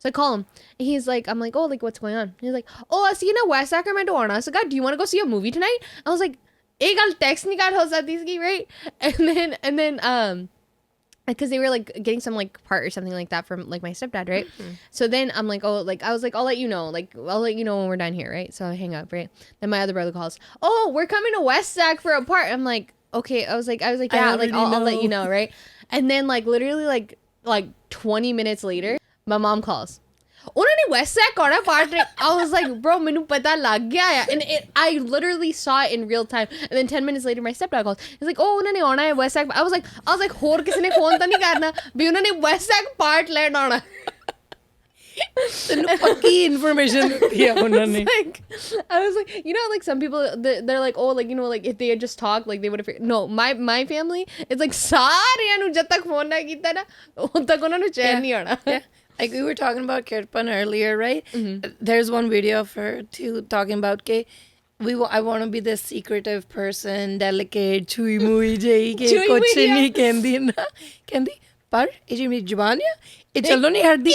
So I call him. And he's like, I'm like, oh, like what's going on? He's like, oh, I see you in West Sacramento aana. So God, do you want to go see a movie tonight? I was like, ek gal text nahi kar ho sakti, right? And then because they were like getting some like part or something like that from like my stepdad, right? So then I'm like, oh, like I was like, I'll let you know when we're done here, right? So I hang up, right? Then my other brother calls, oh, we're coming to West Sac for a part. I'm like, okay. I was like, yeah, like I'll let you know, right? And then like literally like 20 minutes later, my mom calls. उन्होंने West Sac कौन part? I was like, bro, मैंने पता लग गया है, and I literally saw it in real time. And then 10 minutes later, my stepdad calls. He's like, oh, उन्होंने आना है West Sac. I was like, होर किसी ने फोन तो नहीं करना, भी उन्होंने West Sac part लेट आना. तन्नू पक्की information दिया उन्होंने. I was like, you know, like some people they're like, oh, like, you know, like if they had just talked, like they would have. No, my family, it's like सारे नु जब तक phone ना कीता ना, उन तक उन्होंने चैन नहीं आना. Like we were talking about Kirpan earlier, right? There's one video of her too talking about ke I want to be this secretive person, delicate, chui mui jai ke kuch nahi kendi na kendi par ye je meri zuban hai, ye chalo nahi hardi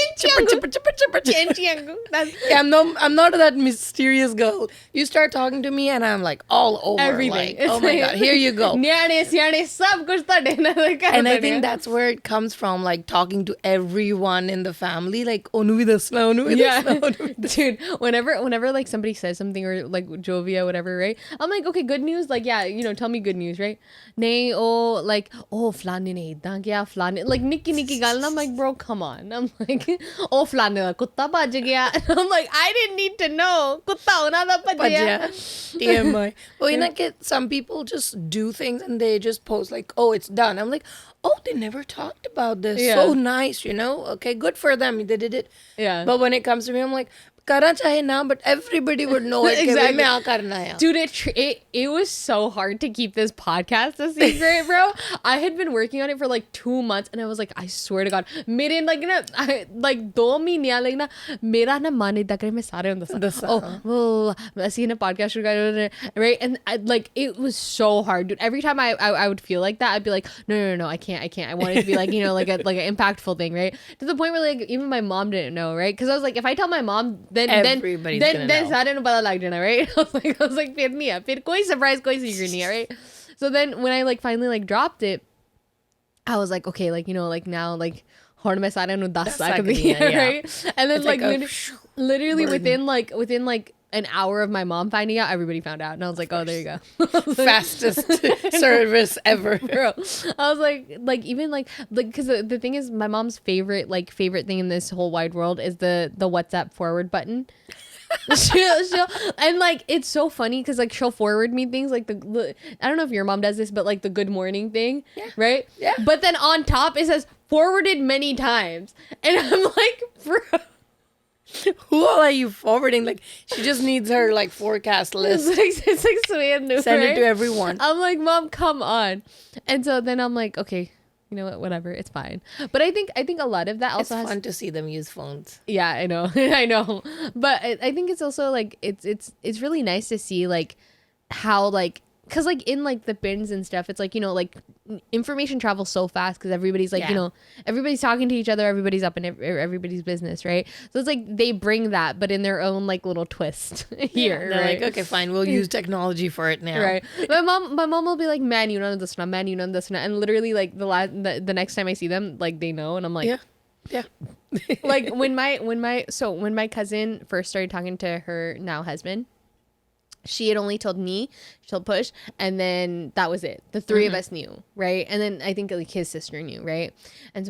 I'm not that mysterious girl. You start talking to me and I'm like all over everything. Like, oh my god, here you go. sab kuch ta dena. And I think that's where it comes from, like talking to everyone in the family, like onu bhi dasna, onu bhi dasna. Dude, whenever like somebody says something or like Jovia whatever, right? I'm like, okay, good news, like yeah, you know, tell me good news, right? Nahi, oh like, oh flani ne idda kiya, flani, like nikki gal. I'm like, bro, come on. I'm like, oh, flan da kutta bhaj gaya. I'm like, I didn't need to know. Kutta hona da bhajya. TMI. Well, you know, some people just do things and they just post like, oh, it's done. I'm like, oh, they never talked about this. Yeah. So nice, you know? Okay, good for them. They did it. Yeah. But when it comes to me, I'm like, Kara chahe na, but everybody would know it. Exactly. Dude, it was so hard to keep this podcast a secret, bro. I had been working on it for like 2 months, and I was like, I swear to God, mere like na like 2 mahine like na mera na man idda kare main sare oh I na podcast right, and like it was so hard, dude. Every time I would feel like that, I'd be like, no, I can't. I want it to be like, you know, like an impactful thing, right? To the point where like even my mom didn't know, right? Because I was like, if I tell my mom, then सारे नु पता लग जाना, right? I was like फिर नहीं है, फिर कोई surprise, कोई secret नहीं है, right? So then when I like finally like dropped it, I was like, okay, like, you know, like now like horn में सारे नु 10 sakdi hai, right? And then it's like literally within like an hour of my mom finding out, everybody found out, and I was like, oh, there you go. Fastest service ever, bro. I was like even like because the thing is, my mom's favorite thing in this whole wide world is the WhatsApp forward button. she'll and like it's so funny because like she'll forward me things like the I don't know if your mom does this, but like the good morning thing, right? Yeah. But then on top it says forwarded many times, and I'm like, bro. Who are you forwarding? Like, she just needs her like forecast list. It's like send it to everyone. I'm like, Mom, come on. And so then I'm like, okay, you know what, whatever, it's fine. But I think a lot of that also it's fun to see them use phones. Yeah, I know. I know. But I think it's also like it's really nice to see like how like, because like in like the bins and stuff, it's like, you know, like information travels so fast because everybody's like, you know, everybody's talking to each other, everybody's up in everybody's business, right? So it's like they bring that, but in their own like little twist here. They're right? like, okay, fine, we'll use technology for it now. Right. My mom will be like, man, you know this, man, you know this, and literally like the next time I see them, like they know, and I'm like, yeah. Like when my cousin first started talking to her now husband, she had only told me, she told Push, and then that was it. The three of us knew, right? And then I think like his sister knew, right? And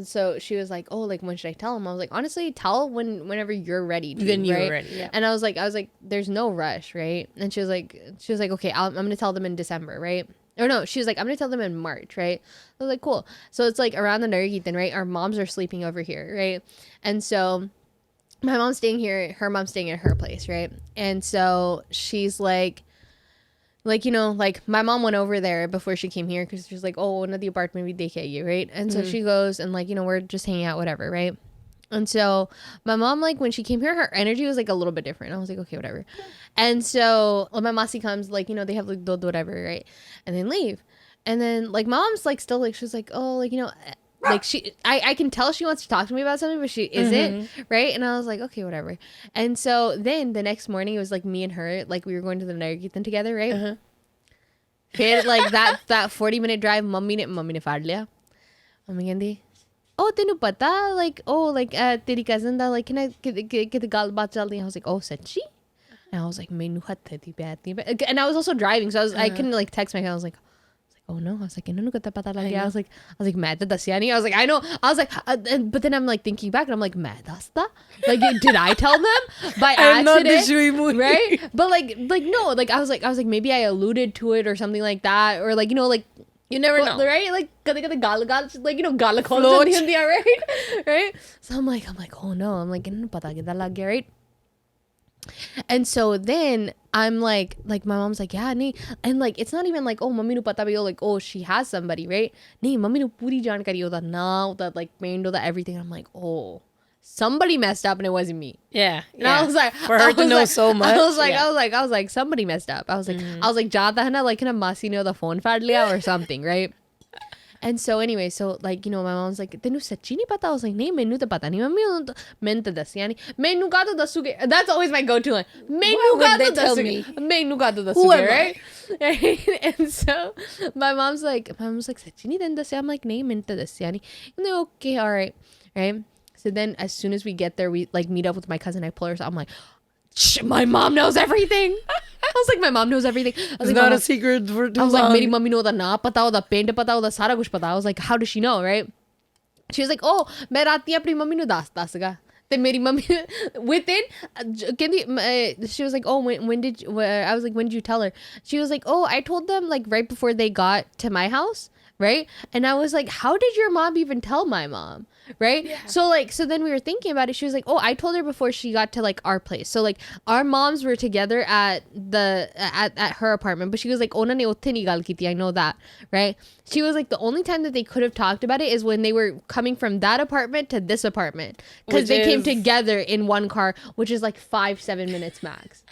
so she was like, oh, like when should I tell him? I was like, honestly, tell whenever you're ready to, then you're right? ready, yeah. And I was like, there's no rush, right? And she was like, okay, I'm gonna tell them in December, right? Or no, she was like, I'm gonna tell them in March, right? I was like, cool. So it's like around the Nargitan, right? Our moms are sleeping over here, right? And so my mom's staying here, her mom's staying at her place, right? And so she's like, you know, like my mom went over there before she came here because she's like, oh, one of the apartment we daycare you, right? And so she goes and like, you know, we're just hanging out, whatever, right? And so my mom, like when she came here, her energy was like a little bit different. I was like, okay, whatever. And so my masi comes, like, you know, they have like whatever, right? And then leave. And then like my mom's like still like, she's like, oh, like, you know, like I can tell she wants to talk to me about something, but she isn't, right? And I was like, okay, whatever. And so then the next morning it was like me and her, like we were going to the Nargitan together, right? Like that 40-minute drive, mummy ne faad liya. Mummy कहती, oh, tenu pata, like, oh, like teri cousin da, like, can I get the gal baat chaldi? I was like, oh, sachi? And I was like, mainu hath thi baat nahi. And I was also driving, so I couldn't like text my cousin. I was like, oh no, I was like, इन्होंने कितना पता लग गया? I was like, मैं तो दसिया नहीं. I was like, I know. I was like, but then I'm like thinking back, and I'm like, मैं दसता? Like, did I tell them by accident? Right? But like no, like I was like maybe I alluded to it or something like that, or like, you know, like you never know, right? Like कदे gal like, you know, gal खोल जाती है, right? Right? So I'm like, oh no, I'm like, इन्होंने पता कितना लग गया, right? And so then I'm like my mom's like, yeah, nahi. And like it's not even like, oh, mummy nu pata bhi ho, like, oh, she has somebody, right? Nahi, mummy nu puri jankari hota now, that like main that everything. I'm like, oh, somebody messed up and it wasn't me. Yeah. And I was like, for her to know so much. I was like, somebody messed up. I was like, jata hai na, like, na masi ne the phone faad liya or something, right? And so anyway, so like, you know, my mom's like, tenu sachi nahi pata? I was like, nahi, mainu to pata nahi, mummy, main to dasya nahi, mainu ka to dasuge. That's always my go-to line. Mainu ka to dasuge, mainu ka to dasuge, right? And so my mom's like, sachi nahi then dasya? I'm like, nahi, main to dasya nahi. And they're okay, all right, right? So then as soon as we get there, we like meet up with my cousin. I pull her, so I'm like, my mom knows everything. I was like, my mom knows everything. It's not a secret for too long. I was like, meri mummy know the na pata ho, the paint pata ho, the sara kuch pata. I was like, how does she know, right? she was like, oh, मैं राती अपनी mummy ਨੂੰ ਦੱਸਦਾ ਸੀਗਾ ਤੇ ਮੇਰੀ mummy within ਕਹਿੰਦੀ she was like, oh, when did you, I was like, when did you tell her? She was like, oh, I told them like right before they got to my house, right? And I was like, how did your mom even tell my mom, right? Yeah. So then we were thinking about it. She was like, oh, I told her before she got to like our place. So like our moms were together at her apartment, but she was like, ਉਹਨਾਂ ਨੇ ਉੱਥੇ ਨਹੀਂ ਗੱਲ ਕੀਤੀ, I know that, right? She was like, the only time that they could have talked about it is when they were coming from that apartment to this apartment, because they came together in one car, which is like 5-7 minutes max.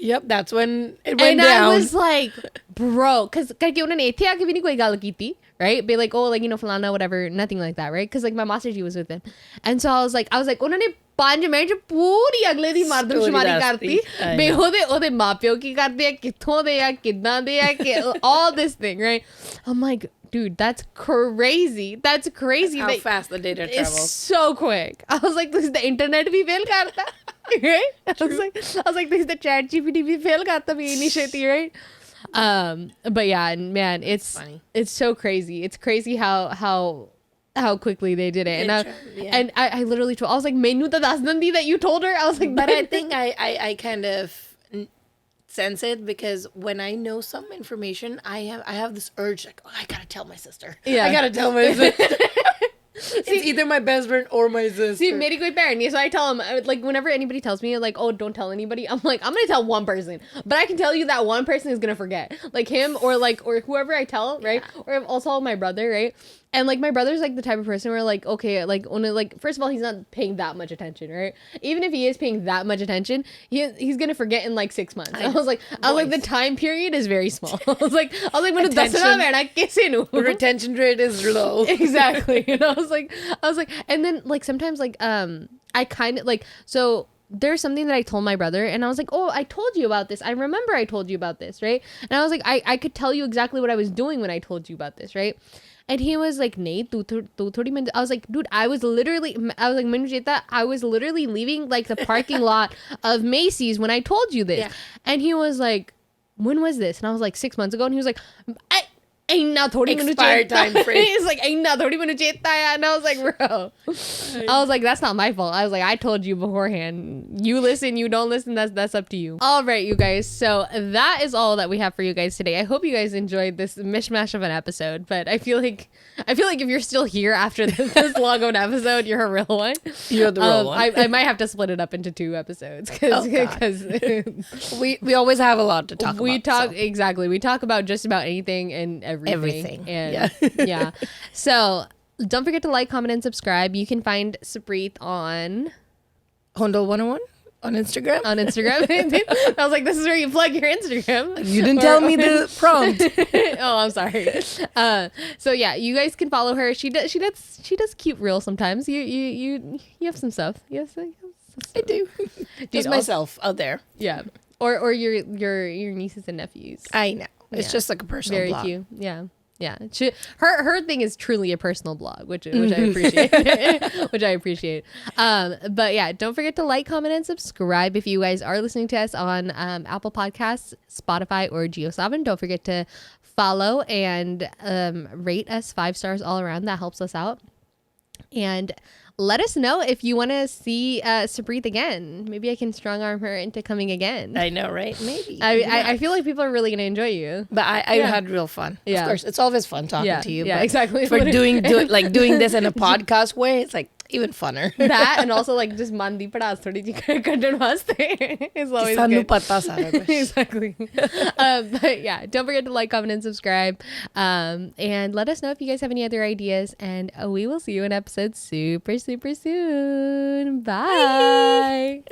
Yep, that's when it went down. And I was like, bro, because karke unhone ਇੱਥੇ ਆ ਕੇ ਵੀ ਨਹੀਂ ਕੋਈ ਗੱਲ ਕੀਤੀ, right? Be like, oh, like, you know, falana, whatever, nothing like that, right? Because like my master ji was with them, and so I was like, ਉਹਨਾਂ ਨੇ 5 minute ਪੂਰੀ ਅਗਲੇ ਦੀ ਮਰਦਮਸ਼ੁਮਾਰੀ ਕਰਤੀ ਬੇ ਉਹਦੇ ਮਾਪਿਓ ਕੀ ਕਰਦੇ ਆ, ਕਿੱਥੋਂ ਦੇ ਆ, ਕਿੱਦਾਂ ਦੇ ਆ, all this thing, right? I'm like, dude, that's crazy. That's crazy. How fast the data travels. It's so quick. I was like, this the internet भी fail करता, right? I was like, this the chat GPT भी fail करता भी initially, right? But yeah, man, it's funny. It's so crazy. It's crazy how quickly they did it. And I literally told, I was like, menu ta das dandi that you told her. I was like, but I think I kind of sense it, because when I know some information, I have this urge like, oh, I gotta tell my sister. Yeah, I gotta tell my sister. It's either my best friend or my sister. See, meri koi behn nahi, so I tell him, like, whenever anybody tells me, like, oh, don't tell anybody, I'm like, I'm gonna tell one person, but I can tell you that one person is gonna forget, like him or whoever I tell, right? Yeah. Or also my brother, right? And like my brother's like the type of person where like, okay, like only like, first of all, he's not paying that much attention, right? Even if he is paying that much attention, he's gonna forget in like 6 months. I was like, the time period is very small. I was like, retention rate is low. Exactly. And I was like, and then like sometimes like I kind of like, so there's something that I told my brother, and I was like, oh, I told you about this. I remember I told you about this, right? And I was like, I could tell you exactly what I was doing when I told you about this, right? And he was like, nahi, tu 30 minutes. I was like, dude, I was like, Manu Jeta, I was literally leaving like the parking lot of Macy's when I told you this. Yeah. And he was like, when was this? And I was like, 6 months ago. And he was like, expired time frame. He's like, and I was like, bro, I was like, that's not my fault. I was like, I told you beforehand. You listen, you don't listen, that's up to you. All right, you guys, so that is all that we have for you guys today. I hope you guys enjoyed this mishmash of an episode, but I feel like if you're still here after this long of an episode, you're a real one. You're the real one. I might have to split it up into 2 episodes because we always have a lot to talk about. Exactly. We talk about just about anything and everything. And yeah. So don't forget to like, comment, and subscribe. You can find Supreet on Hondo 101 on Instagram. I was like, this is where you plug your Instagram. You didn't tell me the prompt. Oh, I'm sorry. So yeah, you guys can follow her. She does cute reels sometimes. You have some stuff. Yes, I do. Just myself out there. Yeah. Or your nieces and nephews. I know. It's just like a personal blog. Very cute. Yeah. Yeah. Her thing is truly a personal blog, which I appreciate. Which I appreciate. But yeah, don't forget to like, comment, and subscribe if you guys are listening to us on Apple Podcasts, Spotify, or JioSaavn. Don't forget to follow and rate us 5 stars all around. That helps us out. And let us know if you want to see Supreet again. Maybe I can strong arm her into coming again. I know, right? Maybe. I feel like people are really going to enjoy you. But I had real fun. Yeah. Of course, it's always fun talking to you. Yeah, exactly. For doing this in a podcast way, it's like even funner. That, and also like just mandi padas thodi ji content vaste is always good. Pata sara kuch. Exactly. But yeah, don't forget to like, comment, and subscribe. And let us know if you guys have any other ideas. And we will see you in episode super soon. Bye.